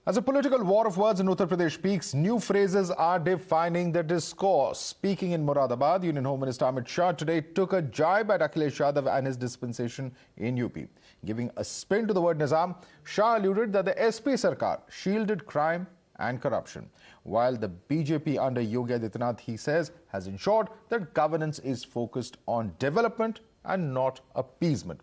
As a political war of words in Uttar Pradesh peaks, new phrases are defining the discourse. Speaking in Moradabad, Union Home Minister Amit Shah today took a jibe at Akhilesh Yadav and his dispensation in UP. Giving a spin to the word Nizam, Shah alluded that the SP Sarkar shielded crime and corruption, while the BJP under Yogi Adityanath, he says, has ensured that governance is focused on development and not appeasement.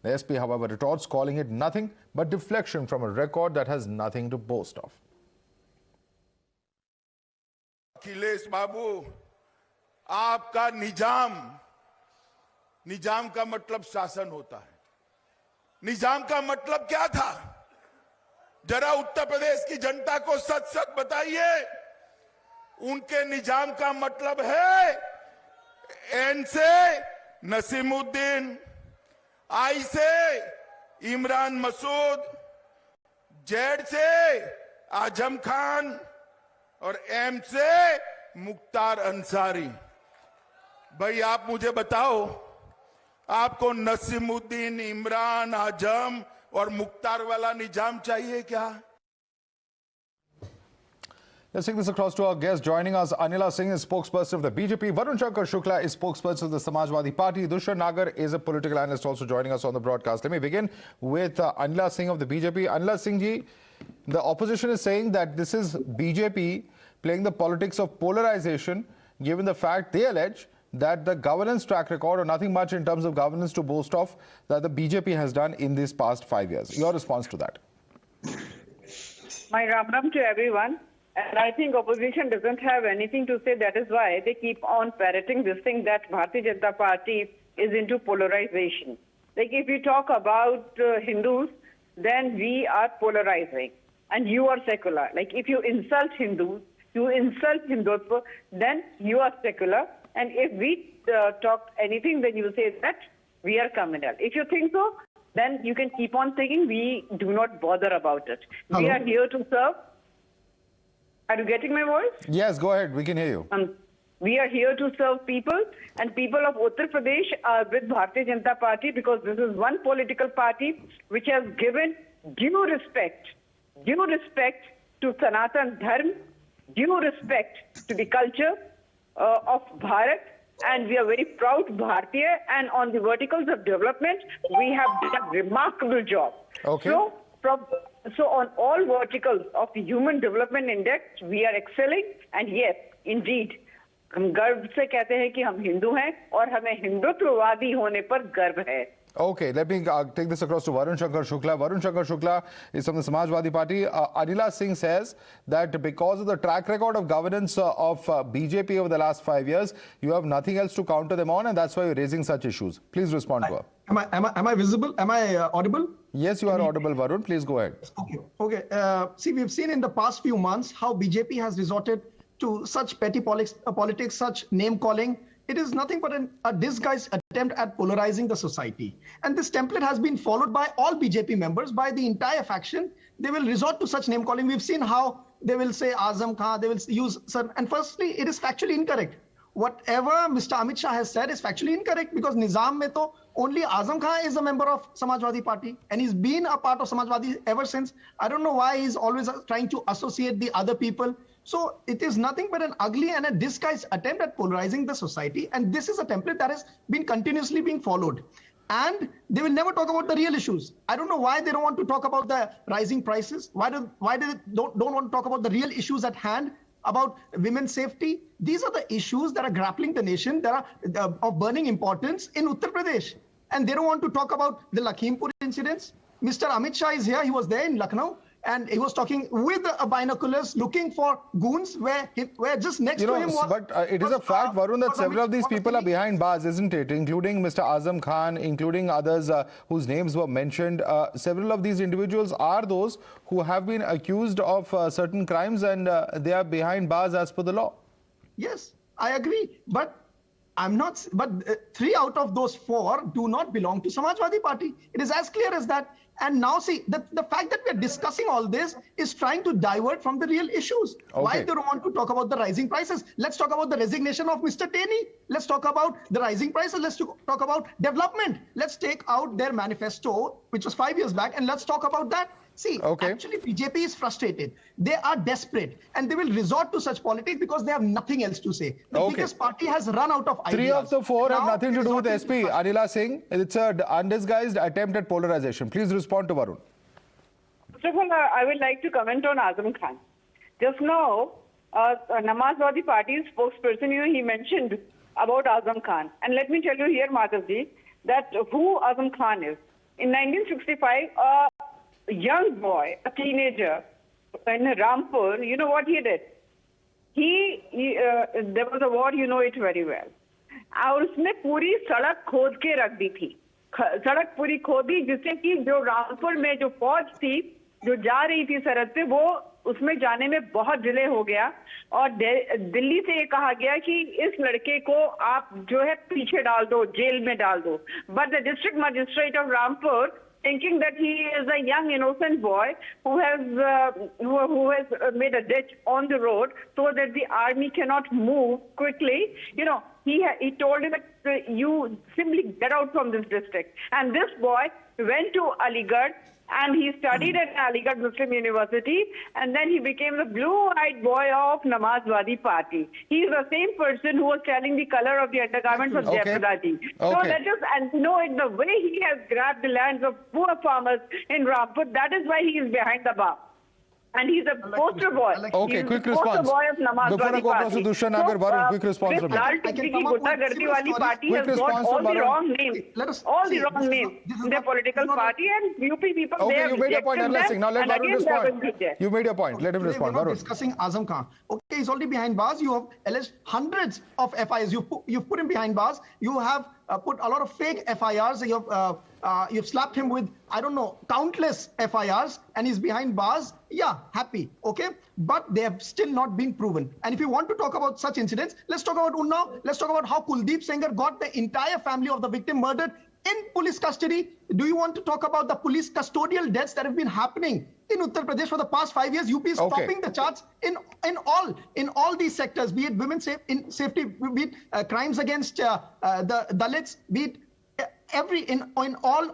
The SP, however, retorts, calling it nothing but deflection from a record that has nothing to boast of. Akhilesh बाबू, आपका निजाम का मतलब शासन होता है। निजाम का मतलब क्या था? जरा उत्तर प्रदेश की जनता को सच सच बताइए। उनके निजाम का मतलब है एन से नसीमुद्दीन, आई से इमरान मसूद, जेड से आजम खान और एम से मुख्तार अंसारी। भाई आप मुझे बताओ, आपको नसीमुद्दीन, इमरान, आजम और मुख्तार वाला निजाम चाहिए क्या? Let's take this across to our guest. Joining us, Anila Singh is spokesperson of the BJP. Varun Shankar Shukla is spokesperson of the Samajwadi Party. Dushan Nagar is a political analyst also joining us on the broadcast. Let me begin with Anila Singh of the BJP. Anila Singh ji, the opposition is saying that this is BJP playing the politics of polarization, given the fact they allege that the governance track record, or nothing much in terms of governance to boast of, that the BJP has done in these past 5 years. Your response to that? My ram to everyone. And I think opposition doesn't have anything to say. That is why they keep on parroting this thing that Bharatiya Janata Party is into polarization. Like if you talk about Hindus, then we are polarizing. And you are secular. Like if you insult Hindus, you insult Hindutva, then you are secular. And if we talk anything, then you say that we are communal. If you think so, then you can keep on thinking. We do not bother about it. Hello. We are here to serve. Are you getting my voice? Yes, go ahead. We can hear you. We are here to serve people, and people of Uttar Pradesh are with Bharatiya Janata Party because this is one political party which has given due respect to Sanatan Dharma, due respect to the culture of Bharat, and we are very proud Bharatiya, and on the verticals of development, we have done a remarkable job. Okay. So on all verticals of the Human Development Index, we are excelling, and yes, indeed, हम गर्व से कहते हैं कि हम हिंदू हैं और हमें हिंदुत्ववादी होने पर गर्व है. Okay, let me take this across to Varun Shankar Shukla. Varun Shankar Shukla is from the Samajwadi Party. Anila Singh says that because of the track record of governance of BJP over the last 5 years, you have nothing else to counter them on, and that's why you're raising such issues. Please respond to her. Am I visible? Am I audible? Yes, you are audible, Varun. Please go ahead. Okay. See, we've seen in the past few months how BJP has resorted to such petty politics, such name calling. It is nothing but a disguised attempt at polarizing the society. And this template has been followed by all BJP members, by the entire faction. They will resort to such name calling. We've seen how they will say Azam Khan, they will use certain, and firstly, it is factually incorrect. Whatever Mr. Amit Shah has said is factually incorrect, because Nizam mein to only Azam Khan is a member of Samajwadi Party, and he's been a part of Samajwadi ever since. I don't know why he's always trying to associate the other people. So it is nothing but an ugly and a disguised attempt at polarizing the society, and this is a template that has been continuously being followed. And they will never talk about the real issues. I don't know why they don't want to talk about the rising prices. Why do they don't want to talk about the real issues at hand, about women's safety? These are the issues that are grappling the nation, that are of burning importance in Uttar Pradesh. And they don't want to talk about the Lakhimpur incidents. Mr. Amit Shah is here. He was there in Lucknow, and he was talking with binoculars, looking for goons where just next to him was... But it is a fact, Varun, that several of these people are behind bars, isn't it? Including Mr. Azam Khan, including others whose names were mentioned. Several of these individuals are those who have been accused of certain crimes, and they are behind bars as per the law. Yes, I agree. But I'm not. But 3 out of those 4 do not belong to Samajwadi Party. It is as clear as that. And now see, the fact that we're discussing all this is trying to divert from the real issues. Okay. Why they don't want to talk about the rising prices? Let's talk about the resignation of Mr. Taney. Let's talk about the rising prices. Let's talk about development. Let's take out their manifesto, which was 5 years back, and let's talk about that. See, Okay. actually, BJP is frustrated. They are desperate, and they will resort to such politics because they have nothing else to say. The Okay. biggest party has run out of ideas. Three of the four have Now nothing to they do with resort SP. to- Anila Singh, it's an undisguised attempt at polarization. Please respond to Varun. First of all, I would like to comment on Azam Khan. Just now, Namazwadi Party's spokesperson, he mentioned about Azam Khan. And let me tell you here, Madhavji, that who Azam Khan is. In 1965, a young boy, a teenager in Rampur, you know what he did? There was a war, you know it very well. और उसने पूरी सड़क खोद के रख दी थी, सड़क पूरी खोदी जिससे कि जो रामपुर में जो फौज थी जो जा रही थी सरहद पे, वो उसमें जाने में बहुत डिले हो गया और दिल्ली से ये कहा गया कि इस लड़के को आप जो है पीछे डाल दो, जेल में डाल दो. But the district magistrate of Rampur, thinking that he is a young innocent boy who has made a ditch on the road so that the army cannot move quickly, he told him that you simply get out from this district. And this boy went to Aligarh and he studied at Aligarh Muslim University, and then he became the blue-eyed boy of Namazwadi Party. He is the same person who was telling the color of the undergarments of Okay. Jayaprada ji. So Okay. let us, and the way he has grabbed the lands of poor farmers in Rampur, that is why he is behind the bar. And he's a poster boy. Okay, He's quick the poster response. boy of Namazwadi Before I go across to Party. Dushan Nagar, Varun, quick response this from you. Lal I can Tikki come up with Guttagardi similar wali stories. party Quick has got response all from the Varun. wrong names. Let us All the see, wrong this is names not- this is in their not- political this is not a- party, and UP people, they Okay, have you made your point, rejected Anila them, Singh. Now let and Varun again they have respond. rejected. You made your point. Let him Today respond. we're not Varun. discussing Azam Khan. Okay, he's already behind bars. You have alleged hundreds of FIRs. You've put him behind bars. You have put a lot of fake FIRs. You've slapped him with, I don't know, countless FIRs, and he's behind bars. Yeah, happy. Okay, but they have still not been proven. And if you want to talk about such incidents, let's talk about Unnao. Let's talk about how Kuldeep Sengar got the entire family of the victim murdered in police custody. Do you want to talk about the police custodial deaths that have been happening in Uttar Pradesh for the past 5 years? UP is Okay. topping the charts in all these sectors, be it women's safety, be it crimes against the Dalits, be it on all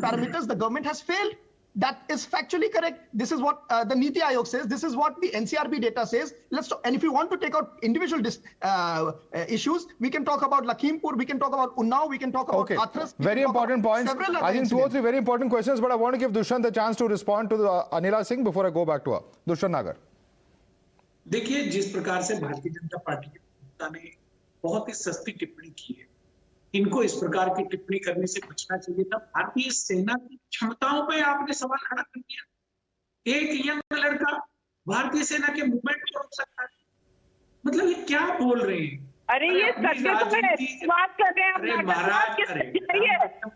parameters. The government has failed. That is factually correct. This is what the Niti Aayog says. This is what the NCRB data says. Let's talk, and if you want to take out individual issues, we can talk about Lakhimpur, we can talk about Unnao, we can talk about Okay, Hathras. we very can talk important about points. several other I think two or incidents. three very important questions, but I want to give Dushan the chance to respond to Anila Singh before I go back to her. Dushan Nagar. देखिए, जिस प्रकार से Bharatiya Janata party के नेता ने बहुत ही सस्ती टिप्पणी की है, इनको इस प्रकार की टिप्पणी करने से बचना चाहिए था. भारतीय सेना की क्षमताओं पे आपने सवाल खड़ा कर दिया. एक यंग लड़का भारतीय सेना के मूवमेंट को रोक सकता है? मतलब ये क्या बोल रहे हैं? अरे ये अपनी सत्य तो है, राजनीति- बात कर रहे हैं अरे आप, महाराज, बात अरे चाहिए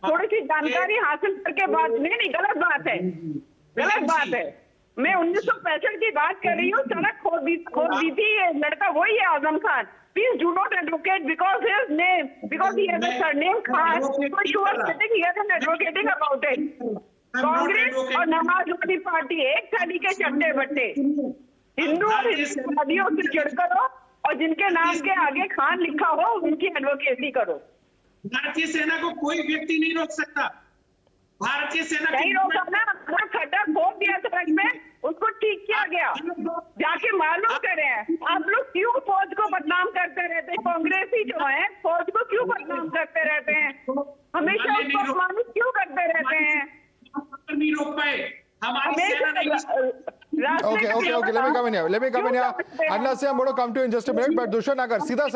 थोड़ी सी जानकारी हासिल करके बात. नहीं, गलत बात है, गलत बात है. मैं 1965 की बात कर रही हूँ. सड़क खोद दी थी ये लड़का, वही है Azam Khan. Please do not advocate because his name, because he has a surname Khan, so you are sitting here and advocating about it. Congress और नमाजवादी पार्टी एक थाली के चट्टे बट्टे. हिंदू और हिंदुवादियों से चिढ़ करो और जिनके नाम के आगे खान लिखा हो उनकी एडवोकेसी करो. भारतीय सेना को कोई व्यक्ति नहीं रोक सकता. भारतीय सेना नहीं रोका ना, अपना खड्डा खोद दिया सड़क में, उसको ठीक किया गया. जाके मालूम करें आप लोग क्यों फौज को बदनाम करते रहते हैं. कांग्रेसी जो है फौज को क्यों बदनाम करते रहते हैं, हमेशा उसको अपमानित क्यों करते रहते हैं. नहीं रोक पाए. हमारी सेना नहीं. Okay. Let me come in here. Anila Singh, I'm going to come to you in just a minute. But Dushan Nagar, सीधा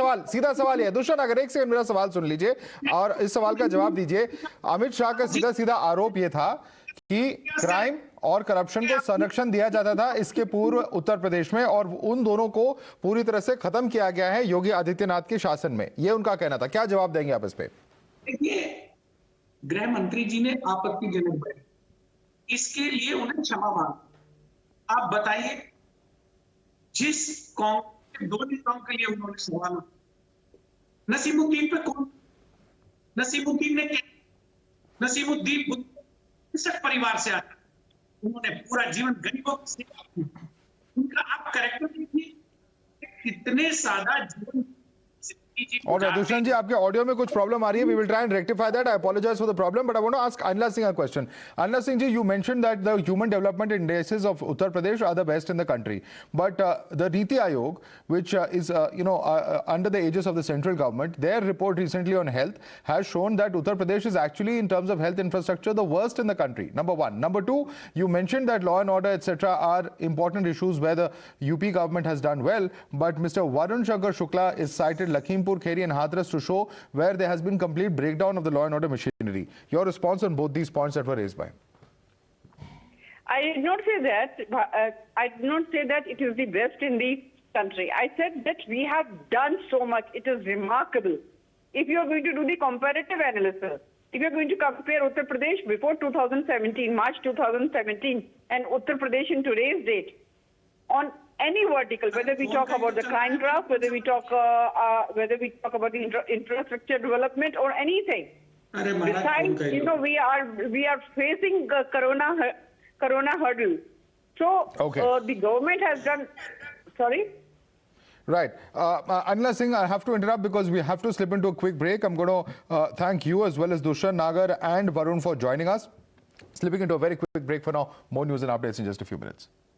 सवाल ये है. Dushan Nagar, एक सेकंड मेरा सवाल सुन लीजिए और इस सवाल का जवाब दीजिए. अमित शाह का सीधा आरोप ये था कि क्राइम और करप्शन को संरक्षण दिया जाता था इसके पूर्व उत्तर प्रदेश में, और उन दोनों को पूरी तरह से खत्म किया गया है योगी आदित्यनाथ के शासन में. ये उनका कहना था. क्या जवाब देंगे आप इस पे? देखिए, गृह मंत्री जी ने आपत्तिजनक बयान, इसके लिए उन्हें क्षमा मांग. आप बताइए, जिस कांग्रेस के 2 नेताओं के लिए उन्होंने सवाल उठाया, नसीमुद्दीन पे कौन? नसीमुद्दीन ने क्या? नसीमुद्दीन कृषक परिवार से आता, उन्होंने पूरा जीवन गरीबों की सेवा की. उनका आप कैरेक्टर देखिए, कितने सादा जीवन जिंदगी की All right, Dushyant ji, आपके ऑडियो में कुछ प्रॉब्लम आ रही है. We will try and rectify that. I apologize for the problem, but I want to ask Anila Singh a question. Anila Singh ji, you mentioned that the human development indices of Uttar Pradesh are the best in the country. But the Niti Aayog, which is under the aegis of the central government, their report recently on health has shown that Uttar Pradesh is actually, in terms of health infrastructure, the worst in the country. Number one. Number two, you mentioned that law and order, etc., are important issues where the UP government has done well. But Mr. Varun Shankar Shukla is cited Lakhimpur Kheri and Hathras to show where there has been complete breakdown of the law and order machinery. Your response on both these points that were raised by him? I did not say that. I did not say that it is the best in the country. I said that we have done so much. It is remarkable. If you are going to do the comparative analysis, if you are going to compare Uttar Pradesh before 2017, March 2017, and Uttar Pradesh in today's date, on any vertical, whether we talk about the crime graph, whether we talk about the infrastructure development or anything. Besides, we are facing the corona hurdle. So the government has done. Sorry. Right. Anila Singh, I have to interrupt because we have to slip into a quick break. I'm going to thank you as well as Dushyant, Nagar and Varun for joining us. Slipping into a very quick break for now. More news and updates in just a few minutes.